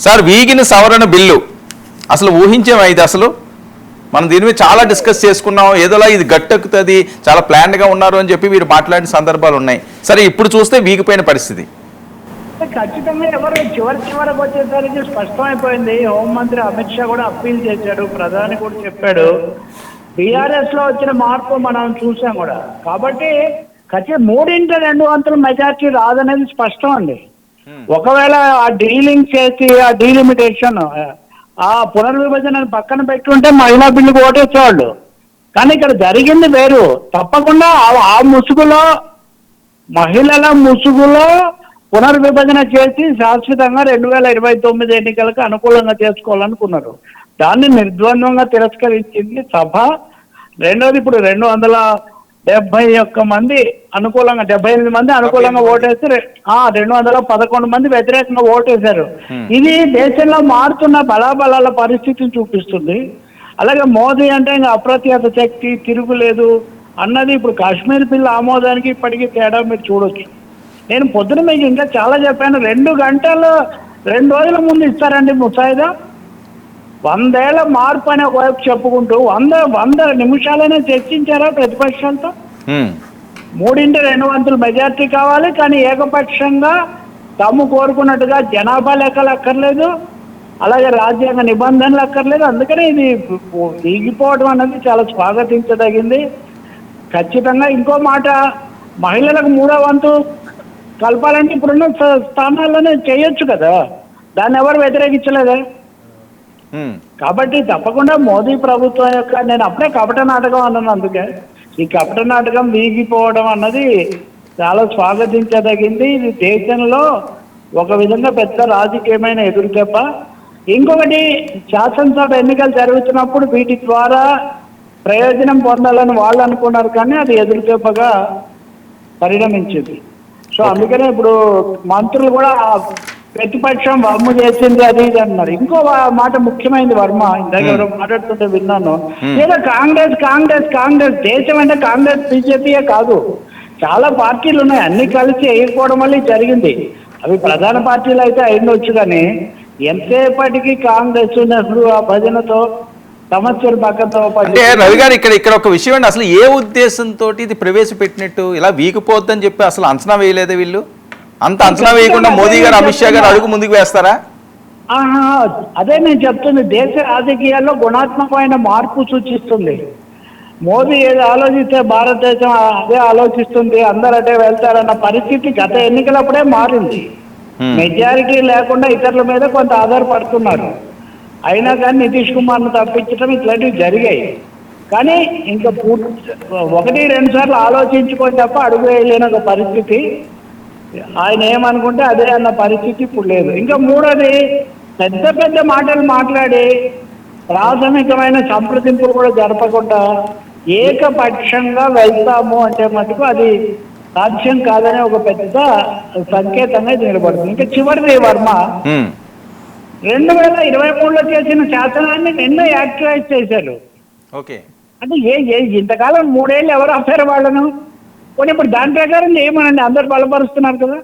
Sir వీగిన సవరణ bill అసలు ఊహించామా ఇది? అసలు మనం దీని మీద చాలా డిస్కస్ చేసుకున్నాం. ఏదోలా ఇది గట్టెక్కుతుంది, చాలా ప్లాన్డ్గా ఉన్నారు అని చెప్పి మీరు మాట్లాడిన సందర్భాలు ఉన్నాయి. సరే ఇప్పుడు చూస్తే వీగిపోయిన పరిస్థితి. ఖచ్చితంగా ఎవరు చివరికి వచ్చేసరికి స్పష్టమైపోయింది. హోంమంత్రి అమిత్ షా కూడా అప్పీల్ చేశాడు, ప్రధాని కూడా చెప్పాడు. బీఆర్ఎస్ లో వచ్చిన మార్పు మనం చూసాం కూడా. కాబట్టి ఖచ్చితంగా 3/2 మెజార్టీ రాదనేది స్పష్టం అండి. ఒకవేళ ఆ డీలింగ్ చేసి ఆ డీలిమిటేషన్ ఆ పునర్విభజన పక్కన పెట్టుంటే మహిళా బిల్లుకు ఓటేసేవాళ్ళు. కానీ ఇక్కడ జరిగింది వేరు. తప్పకుండా ఆ ముసుగులో, మహిళల ముసుగులో పునర్విభజన చేసి శాశ్వతంగా 2029 ఎన్నికలకు అనుకూలంగా చేసుకోవాలనుకున్నారు. దాన్ని నిర్ద్వంద్వంగా తిరస్కరించింది సభ. రెండోది, ఇప్పుడు 271 మంది అనుకూలంగా, 78 మంది అనుకూలంగా ఓటేసి 211 మంది వ్యతిరేకంగా ఓటేశారు. ఇది దేశంలో మారుతున్న బలాబలాల పరిస్థితిని చూపిస్తుంది. అలాగే మోదీ అంటే ఇంకా అప్రత్యత శక్తి, తిరుగులేదు అన్నది. ఇప్పుడు కాశ్మీర్ బిల్లు ఆమోదానికి ఇప్పటికీ తేడా మీరు చూడొచ్చు. నేను పొద్దున మీకు ఇంకా చాలా చెప్పాను. 2 గంటలు 2 రోజుల ముందు ఇస్తారండి ముసాయిదా. 100 ఏళ్ల మార్పు అనే ఒకవైపు చెప్పుకుంటూ 100 నిమిషాలైనా చర్చించారా ప్రతిపక్షాలతో? 3/2 మెజార్టీ కావాలి, కానీ ఏకపక్షంగా తాము కోరుకున్నట్టుగా జనాభా లెక్కలు అక్కర్లేదు, అలాగే రాజ్యాంగ నిబంధనలు అక్కర్లేదు. అందుకనే ఇది వీగిపోవడం అన్నది చాలా స్వాగతించదగింది. ఖచ్చితంగా ఇంకో మాట, మహిళలకు 3వ వంతు కలపాలంటే ఇప్పుడున్న స్థానాల్లోనే చేయొచ్చు కదా, దాన్ని ఎవరు వ్యతిరేకించలేదే. కాబట్టి తప్పకుండా మోదీ ప్రభుత్వం యొక్క, నేను అప్పుడే కపట నాటకం అన్నాను, అందుకే ఈ కపట నాటకం వీగిపోవడం అన్నది చాలా స్వాగతించదగింది. ఇది దేశంలో ఒక విధంగా పెద్ద రాజకీయమైన ఎదురుదెబ్బ. ఇంకొకటి, శాసనసభ ఎన్నికలు జరుగుతున్నప్పుడు వీటి ద్వారా ప్రయోజనం పొందాలని వాళ్ళు అనుకున్నారు, కానీ అది ఎదురుదెబ్బగా పరిణమించింది. సో అందుకనే ఇప్పుడు మంత్రులు కూడా ప్రతిపక్షం వర్మ చేసింది అది ఇది అన్నారు. ఇంకో మాట ముఖ్యమైనది, వర్మ ఇందాక ఎవరో మాట్లాడుతుంటే విన్నాను, లేదా కాంగ్రెస్ కాంగ్రెస్ కాంగ్రెస్, దేశం అంటే కాంగ్రెస్ బీజేపీయే కాదు, చాలా పార్టీలు ఉన్నాయి, అన్ని కలిసి ఎగిరిపోవడం వల్ల జరిగింది. అవి ప్రధాన పార్టీలు అయితే అయిండొచ్చు, కానీ ఎంతసేపటికి కాంగ్రెస్ నెహ్రూ ఆ భజనతో సమస్యలు పక్కతో. అంటే రవి గారు ఇక్కడ ఒక విషయం అండి, అసలు ఏ ఉద్దేశంతో ఇది ప్రవేశపెట్టినట్టు ఇలా వీగిపోద్దని చెప్పి అసలు అంచనా వేయలేదా వీళ్ళు? అంత అంచనా వేయకుండా మోదీ గారు, అమిత్ షా గారు అడుగు ముందుకు వేస్తారా? అదే నేను చెప్తుంది. దేశ రాజకీయాల్లో గుణాత్మకమైన మార్పు సూచిస్తుంది. మోదీ ఏది ఆలోచిస్తే భారతదేశం అదే ఆలోచిస్తుంది, అందరు అటే వెళ్తారన్న పరిస్థితి గత ఎన్నికలప్పుడే మారింది. మెజారిటీ లేకుండా ఇతరుల మీద కొంత ఆధారపడుతున్నారు. అయినా కానీ నితీష్ కుమార్ను తప్పించడం ఇట్లాంటివి జరిగాయి. కానీ ఇంకా 1-2 సార్లు ఆలోచించుకొని తప్ప అడుగు వేయలేని ఒక పరిస్థితి. ఆయన ఏమనుకుంటే అదే అన్న పరిస్థితి ఇప్పుడు లేదు. ఇంకా మూడోది, పెద్ద పెద్ద మాటలు మాట్లాడి ప్రాథమికమైన సంప్రదింపులు కూడా జరపకుండా ఏకపక్షంగా వెళ్తాము అంటే మటుకు అది సాధ్యం కాదనే ఒక పెద్ద సంకేతంగా నిలబడుతుంది. ఇంకా చివరిది, వర్మ 2023లో చేసిన శాసనాన్ని నిన్న యాక్టివైజ్ చేశారు. అంటే ఇంతకాలం 3 ఏళ్ళు ఎవరు ఆపారు వాళ్ళను? కొన్ని ఇప్పుడు దాని ప్రకారం చేయమనండి, అందరు బలపరుస్తున్నారు కదా.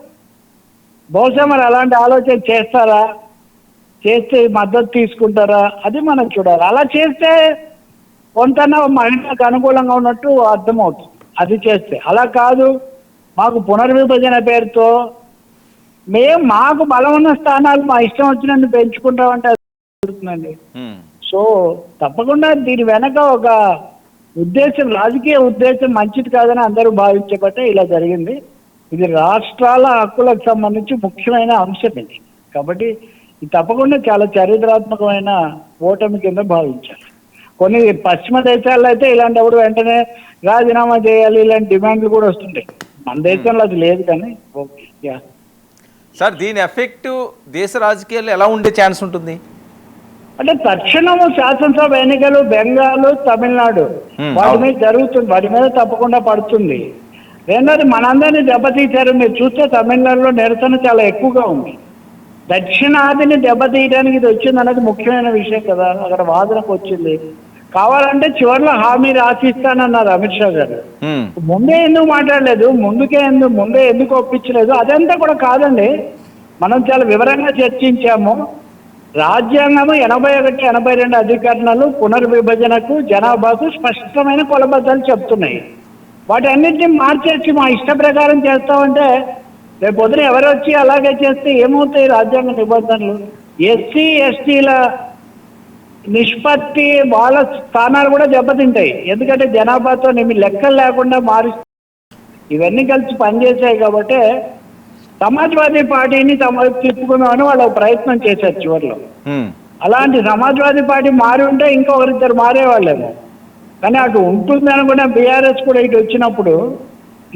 బహుశా మరి అలాంటి ఆలోచన చేస్తారా, చేస్తే మద్దతు తీసుకుంటారా, అది మనం చూడాలి. అలా చేస్తే కొంత మహిళలకు అనుకూలంగా ఉన్నట్టు అర్థమవుతుంది. అది చేస్తే, అలా కాదు మాకు పునర్విభజన పేరుతో మాకు బలం ఉన్న స్థానాలు మా ఇష్టం వచ్చినట్టు పెంచుకుంటామంటే అది జరుగుతుందండి. సో తప్పకుండా దీని వెనక ఒక ఉద్దేశం, రాజకీయ ఉద్దేశం మంచిది కాదని అందరూ భావించబట్టే ఇలా జరిగింది. ఇది రాష్ట్రాల హక్కులకు సంబంధించి ముఖ్యమైన అంశం ఇది. కాబట్టి ఇది తప్పకుండా చాలా చరిత్రాత్మకమైన ఓటమి కింద భావించాలి. కొన్ని పశ్చిమ దేశాల్లో అయితే ఇలాంటప్పుడు వెంటనే రాజీనామా చేయాలి ఇలాంటి డిమాండ్లు కూడా వస్తుంటాయి. మన దేశంలో అది లేదు. కానీ ఓకే సార్, దీని ఎఫెక్ట్ దేశ రాజకీయాల్లో ఎలా ఉండే ఛాన్స్ ఉంటుంది? అంటే తక్షణము శాసనసభ ఎన్నికలు బెంగాల్, తమిళనాడు వాటి మీద జరుగుతుంది, వాటి మీద తప్పకుండా పడుతుంది. రెండోది, మనందరినీ దెబ్బతీశారు. మీరు చూస్తే తమిళనాడులో నిరసన చాలా ఎక్కువగా ఉంది. దక్షిణాదిని దెబ్బతీయడానికి ఇది వచ్చింది అనేది ముఖ్యమైన విషయం కదా, అక్కడ వాదనకు వచ్చింది. కావాలంటే చివరిలో హామీ రాసిస్తానన్నారు అమిత్ షా గారు. ముందే ఎందుకు మాట్లాడలేదు, ముందే ఎందుకు ఒప్పించలేదు, అదంతా కూడా కాదండి. మనం చాలా వివరంగా చర్చించాము. రాజ్యాంగము 81, 82 అధికరణలు పునర్విభజనకు జనాభాకు స్పష్టమైన కొలబద్దలు చెప్తున్నాయి. వాటి అన్నింటినీ మార్చేసి మా ఇష్ట ప్రకారం చేస్తామంటే రేపు పొద్దున ఎవరు వచ్చి అలాగే చేస్తే ఏమవుతాయి రాజ్యాంగ నిబంధనలు? ఎస్సీ ఎస్టీల నిష్పత్తి వాళ్ళ స్థానాలు కూడా దెబ్బతింటాయి. ఎందుకంటే జనాభాతో లెక్కలు లేకుండా ఇవన్నీ కలిసి పనిచేసాయి. కాబట్టి సమాజ్వాదీ పార్టీని తిప్పుకుందామని వాళ్ళు ప్రయత్నం చేశారు చివరిలో. అలాంటి సమాజ్వాదీ పార్టీ మారి ఉంటే ఇంకొకరిద్దరు మారేవాళ్ళేమో. కానీ అటు ఉంటుందని కూడా బీఆర్ఎస్ కూడా ఇటు వచ్చినప్పుడు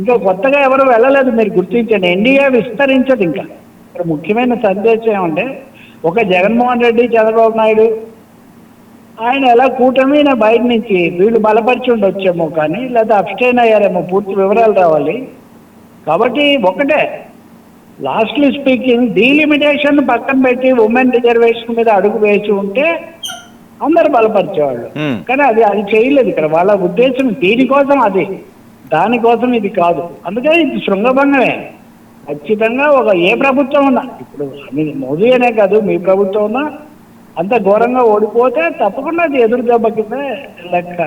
ఇంకా కొత్తగా ఎవరు వెళ్ళలేదు. మీరు గుర్తించండి, ఎన్డీఏ విస్తరించదు. ఇంకా ఇక్కడ ముఖ్యమైన సందేశం ఏమంటే ఒక జగన్మోహన్ రెడ్డి, చంద్రబాబు నాయుడు ఆయన ఎలా కూటమి బయట నుంచి వీళ్ళు బలపరిచి ఉండొచ్చేమో, కానీ లేదా అబ్స్టైన్ అయ్యారేమో, పూర్తి వివరాలు రావాలి. కాబట్టి ఒకటే లాస్ట్లీ స్పీకింగ్, డీలిమిటేషన్ పక్కన పెట్టి ఉమెన్ రిజర్వేషన్ మీద అడుగు వేసి ఉంటే అందరు బలపరిచేవాళ్ళు. కానీ అది చేయలేదు. ఇక్కడ వాళ్ళ ఉద్దేశం దీనికోసం, అది దానికోసం ఇది కాదు. అందుకని ఇది శృంగభంగమే. ఖచ్చితంగా ఏ ప్రభుత్వం ఉన్నా, ఇప్పుడు మోదీ అనే కాదు, మీ ప్రభుత్వం ఉన్నా అంత ఘోరంగా ఓడిపోతే తప్పకుండా అది ఎదురు దెబ్బ కింద లెక్క.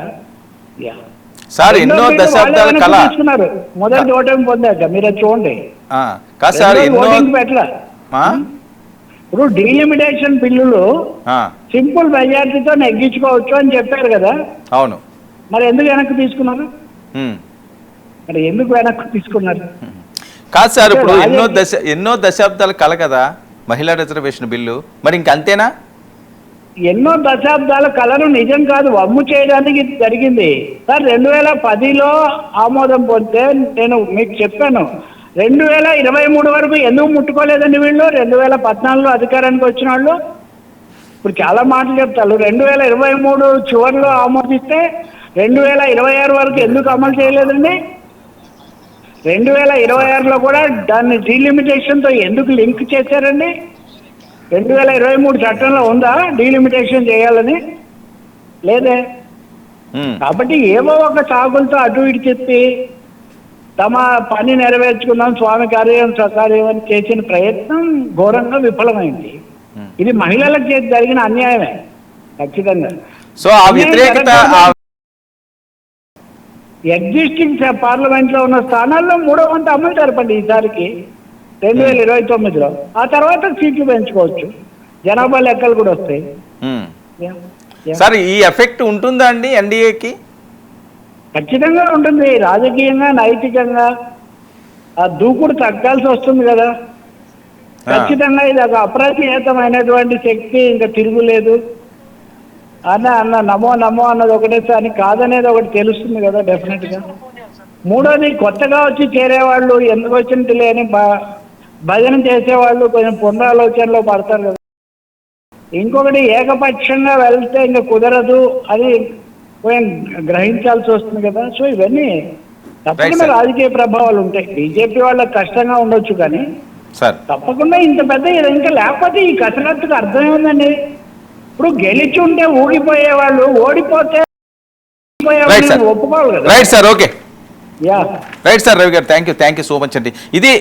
సార్ ఎన్నో దశాబ్దాల కళ తీసుకున్నారు మొదటి ఓటమి పొందాక. మీరు అది చూడండి. ఇప్పుడు డీలిమిటేషన్ బిల్లులు సింపుల్ మెజారిటీతో నెగ్గించుకోవచ్చు అని చెప్పారు కదా. అవును. మరి ఎందుకు వెనక్కి తీసుకున్నారు? మరి ఎందుకు వెనక్కి తీసుకున్నారు? కాదు సార్, ఇప్పుడు ఎన్నో దశాబ్దాల కళ కదా మహిళా రిజర్వేషన్ బిల్లు. మరి ఇంకంతేనా? ఎన్నో దశాబ్దాల కళను నిజం కాదు, వమ్ము చేయడానికి జరిగింది సార్. 2010లో ఆమోదం పొందితే నేను మీకు చెప్పాను, 2023 వరకు ఎందుకు ముట్టుకోలేదండి వీళ్ళు? 2014లో అధికారానికి వచ్చిన వాళ్ళు ఇప్పుడు చాలా మాటలు చెప్తారు. 2023 చివరిలో ఆమోదిస్తే 2026 వరకు ఎందుకు అమలు చేయలేదండి? 2026లో కూడా దాన్ని డీలిమిటేషన్తో ఎందుకు లింక్ చేశారండి? 2023 చట్టంలో ఉందా డీలిమిటేషన్ చేయాలని? లేదే. కాబట్టి ఏవో ఒక సాగులతో అటు ఇటు చెప్పి తమ పని నెరవేర్చుకుందాం, స్వామి కార్యం సకార్యం అని చేసిన ప్రయత్నం ఘోరంగా విఫలమైంది. ఇది మహిళలకు జరిగిన అన్యాయమే ఖచ్చితంగా. సో ఆ వ్యతిరేకత ఎగ్జిస్టింగ్ పార్లమెంట్ లో ఉన్న స్థానాల్లో 3వ వంతు అమలు జరపండి ఈసారికి 2029లో. ఆ తర్వాత సీట్లు పెంచుకోవచ్చు, జనాభా లెక్కలు కూడా వస్తాయి. సార్ ఈ ఎఫెక్ట్ ఉంటుందా అండి ఎన్డీఏకి? ఖచ్చితంగా ఉంటుంది. రాజకీయంగా, నైతికంగా ఆ దూకుడు తగ్గాల్సి వస్తుంది కదా. ఖచ్చితంగా ఇది ఒక అప్రతిహతమైనటువంటి శక్తి, ఇంకా తిరుగులేదు. అన్న నమో నమో అన్నది ఒకటేసారి కాదనేది ఒకటి తెలుస్తుంది కదా డెఫినెట్ గా. మూడోది, కొత్తగా వచ్చి చేరేవాళ్ళు ఎందుకు వచ్చినట్టు లేని భజన చేసేవాళ్ళు కొంచెం పునరాలోచనలో పడతారు కదా. ఇంకొకటి, ఏకపక్షంగా వెళ్తే ఇంకా కుదరదు, అది కొంచెం గ్రహించాల్సి వస్తుంది కదా. సో ఇవన్నీ తప్పకుండా రాజకీయ ప్రభావాలు ఉంటాయి. బీజేపీ వాళ్ళకి కష్టంగా ఉండొచ్చు, కానీ తప్పకుండా ఇంత పెద్ద ఇంకా లేకపోతే ఈ కసరత్తుకు అర్థం ఏముందండి? ఇప్పుడు గెలిచి ఉంటే ఊగిపోయేవాళ్ళు, ఓడిపోతే ఒప్పుకోవాలి కదా. Right sir, okay. Right sir, Ravi గారు, థ్యాంక్ యూ సో మచ్ అండి. ఇది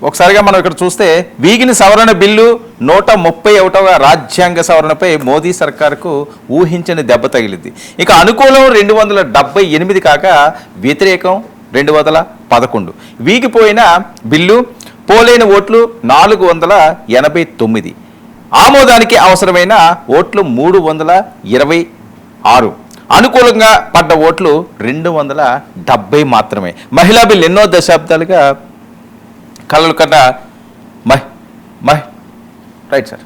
ఒకసారిగా మనం ఇక్కడ చూస్తే వీగిని సవరణ బిల్లు 131వ రాజ్యాంగ సవరణపై మోదీ సర్కార్కు ఊహించని దెబ్బ తగిలింది. ఇక అనుకూలం 278 కాక వ్యతిరేకం 211. వీగిపోయిన బిల్లు, పోలైన ఓట్లు 489, ఆమోదానికి అవసరమైన ఓట్లు 326, అనుకూలంగా పడ్డ ఓట్లు 270 మాత్రమే. మహిళా బిల్ ఎన్నో దశాబ్దాలుగా కలలు కన్నా రైట్ సార్.